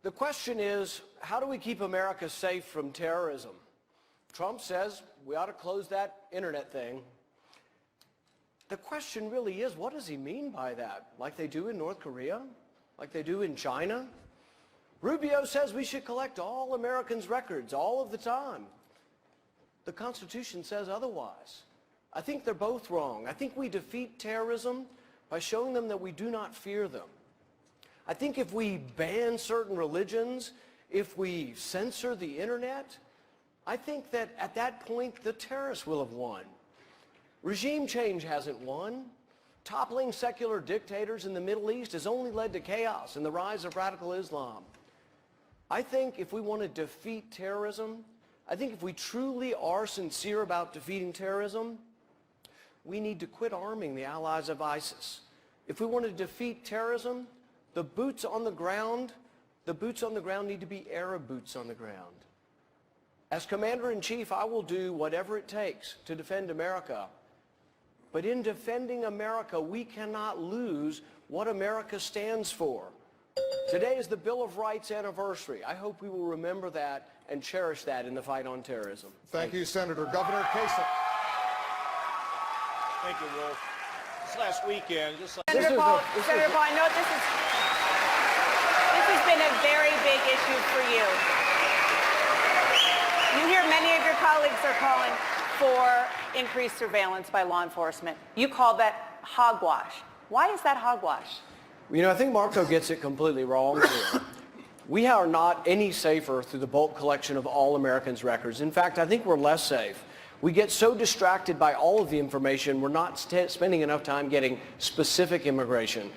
The question is, how do we keep America safe from terrorism? Trump says we ought to close that internet thing. The question really is, what does he mean by that? Like they do in North Korea? Like they do in China? Rubio says we should collect all Americans' records all of the time. The Constitution says otherwise. I think they're both wrong. I think we defeat terrorism by showing them that we do not fear them. I think if we ban certain religions, if we censor the internet, I think that at that point the terrorists will have won. Regime change hasn't won. Toppling secular dictators in the Middle East has only led to chaos and the rise of radical Islam. I think if we want to defeat terrorism, I think if we truly are sincere about defeating terrorism, we need to quit arming the allies of ISIS. If we want to defeat terrorism, the boots on the ground need to be Arab boots on the ground. As Commander-in-Chief, I will do whatever it takes to defend America. But in defending America, we cannot lose what America stands for. Today is the Bill of Rights anniversary. I hope we will remember that and cherish that in the fight on terrorism. Thank you, Senator. Governor Kasich. Thank you, Wolf. This last weekend, Senator Paul, I know this has been a very big issue for you. You hear many of your colleagues are calling for increased surveillance by law enforcement. You call that hogwash. Why is that hogwash? You know, I think Marco gets it completely wrong here. We are not any safer through the bulk collection of all Americans' records. In fact, I think we're less safe. We get so distracted by all of the information, we're not spending enough time getting specific information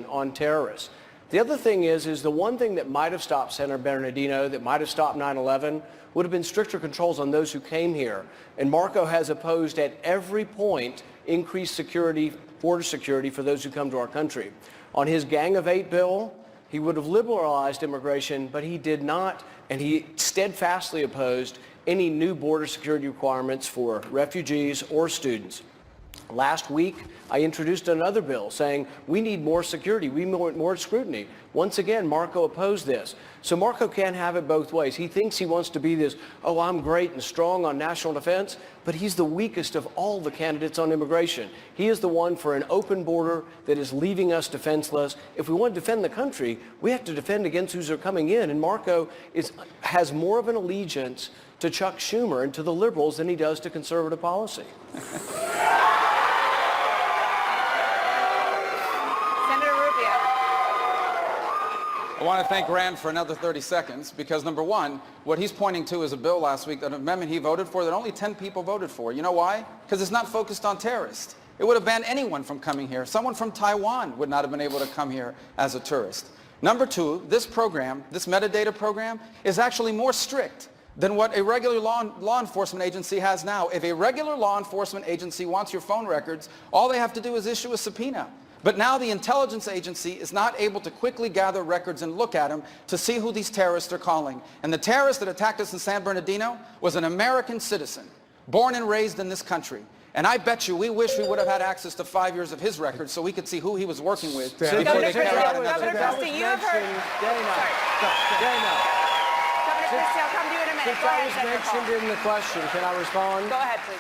on terrorists. The other thing is the one thing that might have stopped Senator Bernardino, that might have stopped 9/11, would have been stricter controls on those who came here. And Marco has opposed at every point increased security, border security for those who come to our country. On his Gang of Eight bill, he would have liberalized immigration, but he did not, and he steadfastly opposed any new border security requirements for refugees or students. Last week, I introduced another bill saying we need more security, we need more scrutiny. Once again, Marco opposed this. So Marco can't have it both ways. He thinks he wants to be this, oh, I'm great and strong on national defense, but he's the weakest of all the candidates on immigration. He is the one for an open border that is leaving us defenseless. If we want to defend the country, we have to defend against who's are coming in. And Marco has more of an allegiance to Chuck Schumer and to the liberals than he does to conservative policy. I want to thank Rand for another 30 seconds because, number one, what he's pointing to is a bill last week, an amendment he voted for that only 10 people voted for. You know why? Because it's not focused on terrorists. It would have banned anyone from coming here. Someone from Taiwan would not have been able to come here as a tourist. Number two, this program, this metadata program, is actually more strict than what a regular law enforcement agency has now. If a regular law enforcement agency wants your phone records, all they have to do is issue a subpoena. But now the intelligence agency is not able to quickly gather records and look at them to see who these terrorists are calling. And the terrorist that attacked us in San Bernardino was an American citizen, born and raised in this country. And I bet you we wish we would have had access to 5 years of his records so we could see who he was working with. Governor Christie, you have heard... Dana. Governor Christie, I'll come to you in a minute. Since I was mentioned in the question, can I respond? Go ahead, please.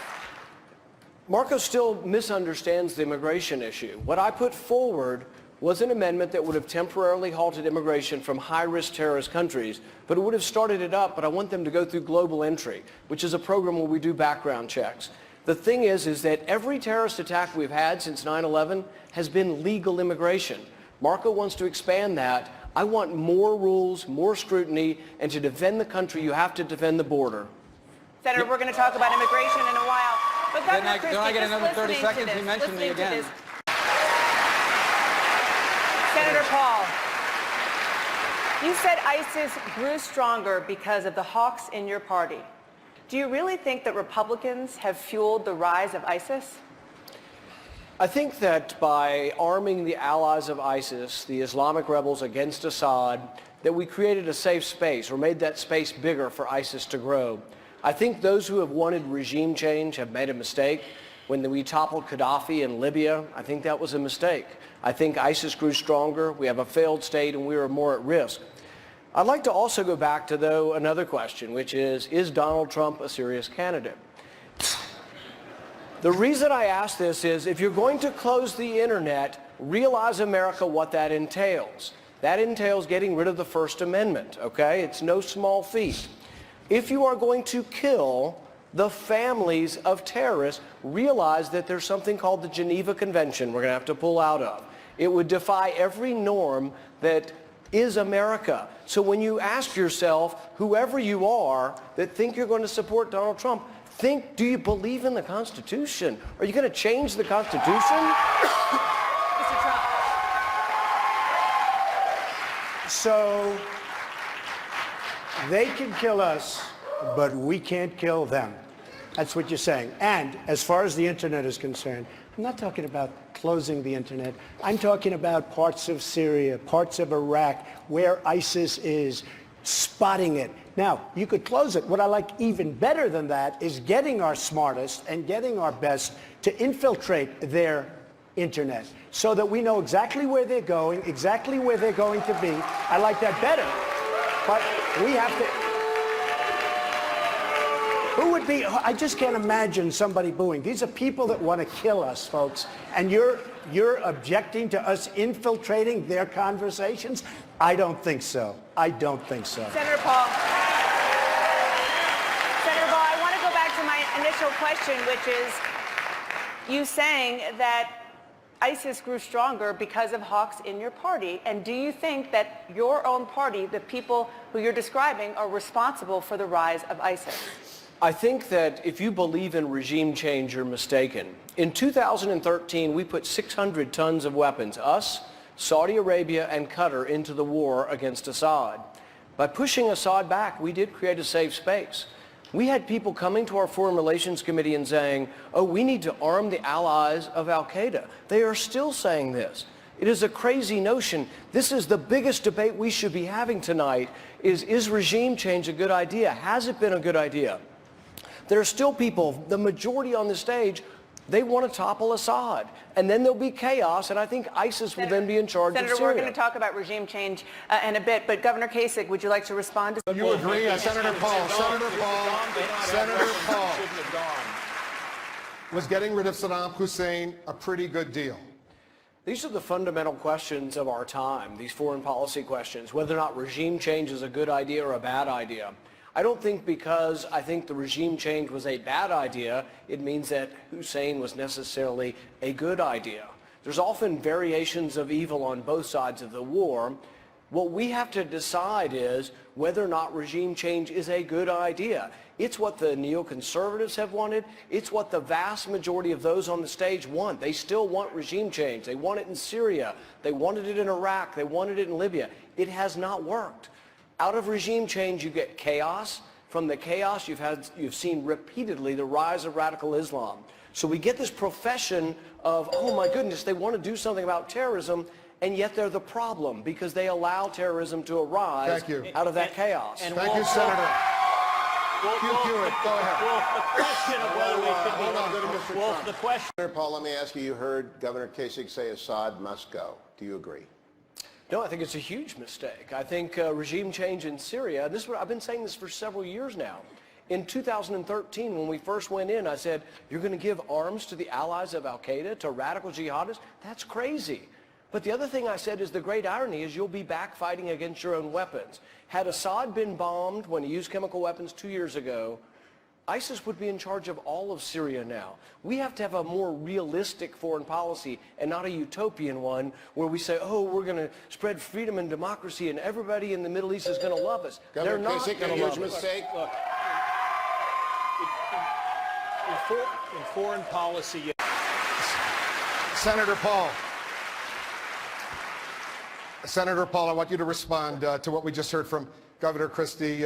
Marco still misunderstands the immigration issue. What I put forward was an amendment that would have temporarily halted immigration from high-risk terrorist countries, but it would have started it up, but I want them to go through global entry, which is a program where we do background checks. The thing is that every terrorist attack we've had since 9/11 has been legal immigration. Marco wants to expand that. I want more rules, more scrutiny, and to defend the country, you have to defend the border. Senator, we're going to talk about immigration in a while. But Governor Christie, don't I get another 30 seconds? He mentioned me again. Senator Paul, you said ISIS grew stronger because of the hawks in your party. Do you really think that Republicans have fueled the rise of ISIS? I think that by arming the allies of ISIS, the Islamic rebels against Assad, that we created a safe space or made that space bigger for ISIS to grow. I think those who have wanted regime change have made a mistake. When we toppled Gaddafi in Libya, I think that was a mistake. I think ISIS grew stronger. We have a failed state, and we are more at risk. I'd like to also go back to, though, another question, which is Donald Trump a serious candidate? The reason I ask this is if you're going to close the internet, realize, America, what that entails. That entails getting rid of the First Amendment, okay? It's no small feat. If you are going to kill the families of terrorists, realize that there's something called the Geneva Convention we're going to have to pull out of. It would defy every norm that is America. So when you ask yourself, whoever you are that think you're going to support Donald Trump, think, do you believe in the Constitution? Are you going to change the Constitution? Mr. Trump. So they can kill us, but we can't kill them. That's what you're saying. And as far as the internet is concerned, I'm not talking about closing the internet. I'm talking about parts of Syria, parts of Iraq, where ISIS is, spotting it. Now, you could close it. What I like even better than that is getting our smartest and getting our best to infiltrate their internet so that we know exactly where they're going, exactly where they're going to be. I like that better. But we have to... Who would be... I just can't imagine somebody booing. These are people that want to kill us, folks. And you're objecting to us infiltrating their conversations? I don't think so. I don't think so. Senator Paul. Senator Paul, I want to go back to my initial question, which is you saying that ISIS grew stronger because of hawks in your party. And do you think that your own party, the people who you're describing, are responsible for the rise of ISIS? I think that if you believe in regime change, you're mistaken. In 2013, we put 600 tons of weapons, us, Saudi Arabia, and Qatar, into the war against Assad. By pushing Assad back, we did create a safe space. We had people coming to our Foreign Relations Committee and saying, oh, we need to arm the allies of al-Qaeda. They are still saying this. It is a crazy notion. This is the biggest debate we should be having tonight, is regime change a good idea? Has it been a good idea? There are still people, the majority on the stage, they want to topple Assad. And then there'll be chaos, and I think ISIS will then be in charge of Syria. Senator, we're going to talk about regime change in a bit, but Governor Kasich, would you like to respond to... You agree, Senator Paul? Senator Paul. Was getting rid of Saddam Hussein a pretty good deal? These are the fundamental questions of our time, these foreign policy questions, whether or not regime change is a good idea or a bad idea. I don't think because I think the regime change was a bad idea, it means that Hussein was necessarily a good idea. There's often variations of evil on both sides of the war. What we have to decide is whether or not regime change is a good idea. It's what the neoconservatives have wanted. It's what the vast majority of those on the stage want. They still want regime change. They want it in Syria. They wanted it in Iraq. They wanted it in Libya. It has not worked. Out of regime change, you get chaos. From the chaos, you've seen repeatedly the rise of radical Islam. So we get this profession of, oh my goodness, they want to do something about terrorism, and yet they're the problem because they allow terrorism to arise out of that chaos. Thank you, Senator. Go ahead. Wolf, the question of whether we should be... Hold on, go to Mr. Wolf, Trump. the question... Senator Paul, let me ask you, you heard Governor Kasich say Assad must go. Do you agree? No, I think it's a huge mistake. I think regime change in Syria, and I've been saying this for several years now. In 2013, when we first went in, I said, you're going to give arms to the allies of al-Qaeda, to radical jihadists? That's crazy. But the other thing I said is the great irony is you'll be back fighting against your own weapons. Had Assad been bombed when he used chemical weapons 2 years ago, ISIS would be in charge of all of Syria now. We have to have a more realistic foreign policy and not a utopian one where we say, oh, we're going to spread freedom and democracy and everybody in the Middle East is going to love us. Governor They're not Kasich, going a to love huge us. mistake. Look, in foreign policy... Senator Paul. Senator Paul, I want you to respond to what we just heard from Governor Christie.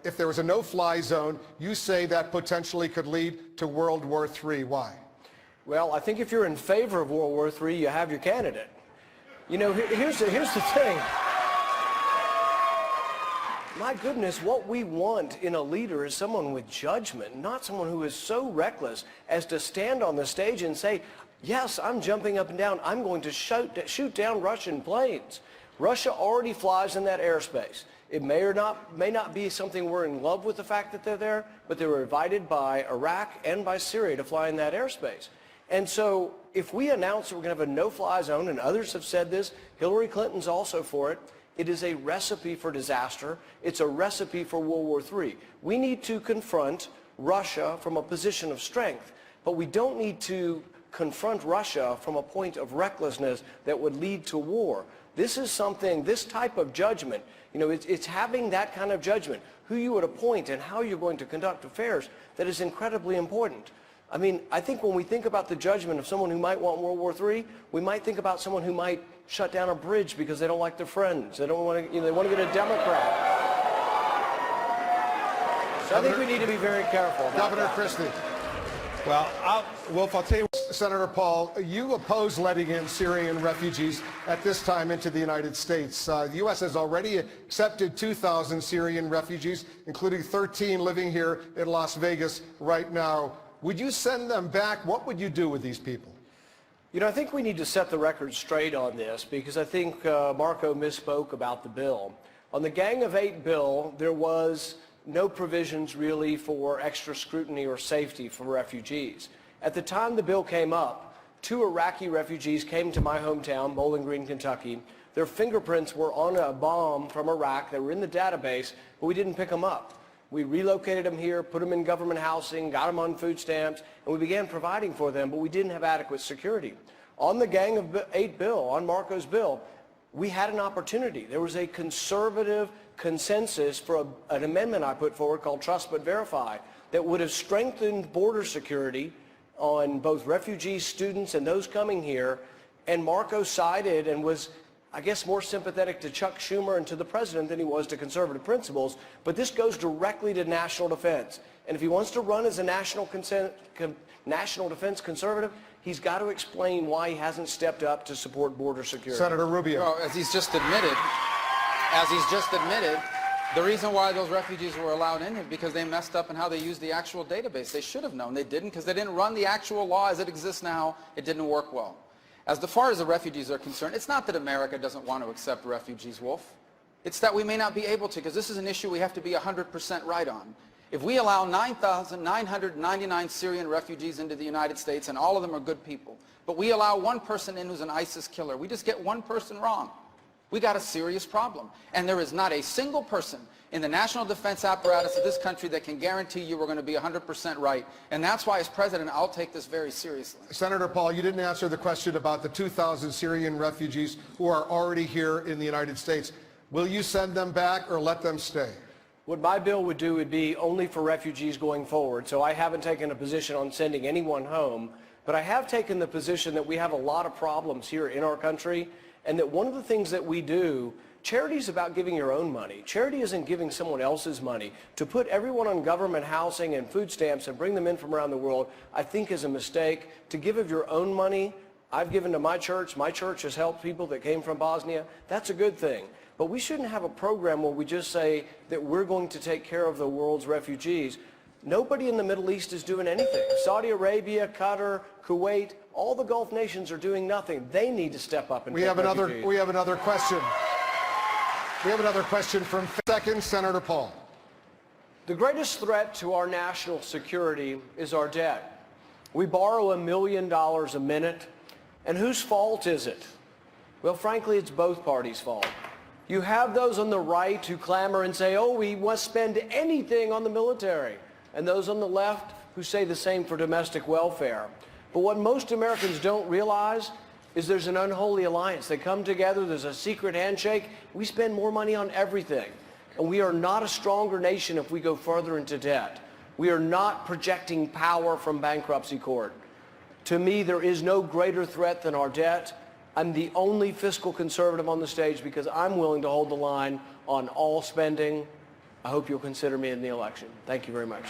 If there was a no-fly zone, you say that potentially could lead to World War III. Why? Well, I think if you're in favor of World War III, you have your candidate. You know, here's the thing. my goodness, what we want in a leader is someone with judgment, not someone who is so reckless as to stand on the stage and say, yes, I'm jumping up and down. I'm going to shoot down Russian planes. Russia already flies in that airspace. It may not be something we're in love with the fact that they're there, but they were invited by Iraq and by Syria to fly in that airspace. And so if we announce that we're going to have a no-fly zone, and others have said this, Hillary Clinton's also for it, it is a recipe for disaster. It's a recipe for World War III. We need to confront Russia from a position of strength, but we don't need to confront Russia from a point of recklessness that would lead to war. This is something, this type of judgment, it's having that kind of judgment, who you would appoint and how you're going to conduct affairs, that is incredibly important. I mean, I think when we think about the judgment of someone who might want World War III, we might think about someone who might shut down a bridge because they don't like their friends. They don't want to, they want to get a Democrat. So I think we need to be very careful. Governor Christie. Well, Wolf, I'll tell you. Senator Paul, you oppose letting in Syrian refugees at this time into the United States. The U.S. has already accepted 2,000 Syrian refugees, including 13 living here in Las Vegas right now. Would you send them back? What would you do with these people? I think we need to set the record straight on this because I think Marco misspoke about the bill. On the Gang of Eight bill, there was no provisions really for extra scrutiny or safety for refugees. At the time the bill came up, 2 Iraqi refugees came to my hometown, Bowling Green, Kentucky. Their fingerprints were on a bomb from Iraq. They were in the database, but we didn't pick them up. We relocated them here, put them in government housing, got them on food stamps, and we began providing for them, but we didn't have adequate security. On the Gang of Eight bill, on Marco's bill, we had an opportunity. There was a conservative consensus for an amendment I put forward called Trust But Verify that would have strengthened border security on both refugees, students, and those coming here. And Marco sided and was, I guess, more sympathetic to Chuck Schumer and to the president than he was to conservative principles. But this goes directly to national defense. And if he wants to run as a national defense conservative, he's got to explain why he hasn't stepped up to support border security. Senator Rubio. Well, as he's just admitted, the reason why those refugees were allowed in is because they messed up in how they used the actual database. They should have known. They didn't because they didn't run the actual law as it exists now. It didn't work well. As far as the refugees are concerned, it's not that America doesn't want to accept refugees, Wolf. It's that we may not be able to, because this is an issue we have to be 100% right on. If we allow 9,999 Syrian refugees into the United States, and all of them are good people, but we allow one person in who's an ISIS killer, we just get one person wrong. We got a serious problem. And there is not a single person in the national defense apparatus of this country that can guarantee you we're going to be 100% right. And that's why, as president, I'll take this very seriously. Senator Paul, you didn't answer the question about the 2,000 Syrian refugees who are already here in the United States. Will you send them back or let them stay? What my bill would do would be only for refugees going forward. So I haven't taken a position on sending anyone home, but I have taken the position that we have a lot of problems here in our country, and that one of the things that we do, charity is about giving your own money. Charity isn't giving someone else's money. To put everyone on government housing and food stamps and bring them in from around the world, I think is a mistake. To give of your own money, I've given to my church. My church has helped people that came from Bosnia. That's a good thing. But we shouldn't have a program where we just say that we're going to take care of the world's refugees. Nobody in the Middle East is doing anything. Saudi Arabia, Qatar, Kuwait, all the Gulf nations are doing nothing. They need to step up and take refugees. We have another question. We have another question from second, Senator Paul. The greatest threat to our national security is our debt. We borrow $1 million a minute, and whose fault is it? Well, frankly, it's both parties' fault. You have those on the right who clamor and say, oh, we must spend anything on the military, and those on the left who say the same for domestic welfare. But what most Americans don't realize is there's an unholy alliance. They come together, there's a secret handshake. We spend more money on everything. And we are not a stronger nation if we go further into debt. We are not projecting power from bankruptcy court. To me, there is no greater threat than our debt. I'm the only fiscal conservative on the stage because I'm willing to hold the line on all spending. I hope you'll consider me in the election. Thank you very much.